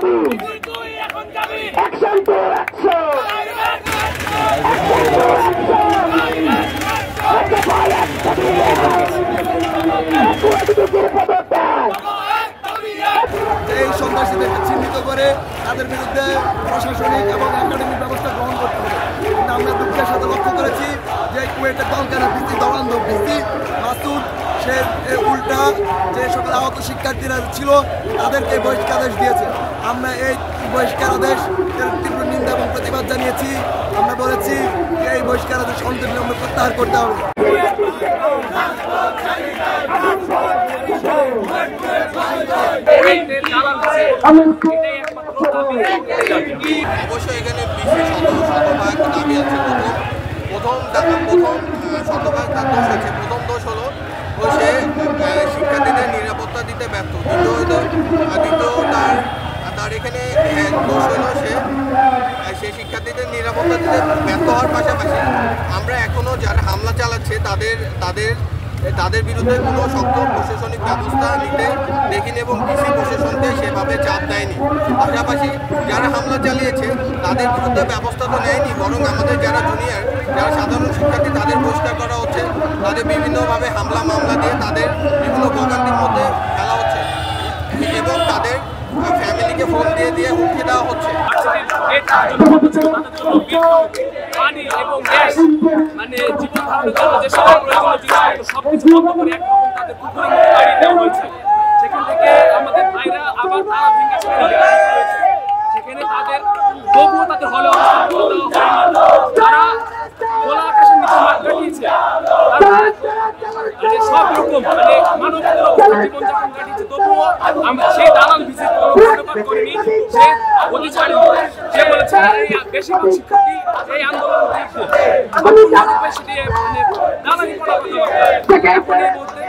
দাবি action to action এই সন্ত্রাসীদেরকে চিহ্নিত করে তাদের বিরুদ্ধে প্রশাসনিক এবং একাডেমিক ব্যবস্থা গ্রহণ করতে হবে। কিন্তু আমরা দুঃখের সাথে লক্ষ্য করেছি যে কুয়েটের দলকানা ভিত্তি দলান্ধ ভিত্তি মাসুদ সে উল্টা যে সকল আহত শিক্ষার্থীরা ছিল তাদেরকে বহিষ্কারাদেশ দিয়েছে। আমরা এই বহিষ্কারাদেশ তীব্র নিন্দা এবং প্রতিবাদ জানিয়েছি। আমরা বলেছি যে এই বহিষ্কারাদেশ অনতিবিলম্বে প্রত্যাহার করতে হবে। অবশ্যই এখানে বিশেষ শতভাগ দাবি আছে। প্রথম শতভাগ তার দোষ আছে। প্রথম দোষ হলো সে শিক্ষার্থীদের নিরাপত্তা দিতে ব্যর্থ। দ্বিতীয় তার এখানে দোষ হলো সে শিক্ষার্থীদের নিরাপত্তা দিতে ব্যর্থ হওয়ার পাশাপাশি আমরা এখনও যারা হামলা চালাচ্ছে তাদের বিরুদ্ধে কোনো শক্ত প্রশাসনিক ব্যবস্থা নিতে দেখিনি এবং কৃষি প্রশাসনকে সেভাবে চাপ দেয়নি। পাশাপাশি যারা হামলা চালিয়েছে তাদের বিরুদ্ধে ব্যবস্থা তো নেয়নি, বরং আমাদের যারা জুনিয়র যারা সাধারণ শিক্ষার্থী তাদের বহিষ্কার করা হচ্ছে, তাদের বিভিন্নভাবে মামলা দিয়ে তাদের বিভিন্ন ভোগান্তির মধ্যে ফেলা হচ্ছে এবং তাদের ফ্যামিলিকে ফোন দিয়ে হুমকি দেওয়া হচ্ছে। পানি এবং গ্যাস মানে জীবন ধারণের জন্য যে সকল প্রয়োজনীয় জিনিসপত্র সবকিছু বন্ধ করে একরকম তাদের পুকুরের মধ্যে বাড়ি দেওয়া হয়েছে। সেখান থেকে আমাদের ভাইরা আবার তারা ভেঙে হয়েছে, সেখানে তাদের তবুও তাদের হলে অবস্থান করে দেওয়া হয়নি। যারা খোলা আকাশের নিচে মাঠ কাটিয়েছে তারা সব রকম মানে মানবতার অবস্থা জীবনযাপন কাটিয়েছে, তবুও আমরা সেই দালাল ভিজিট কোনো করিনি। সে বলি ছাড়ি সে বলেছে এই বেশিরভাগ শিক্ষার্থী এই আন্দোলন দালালি করার কথা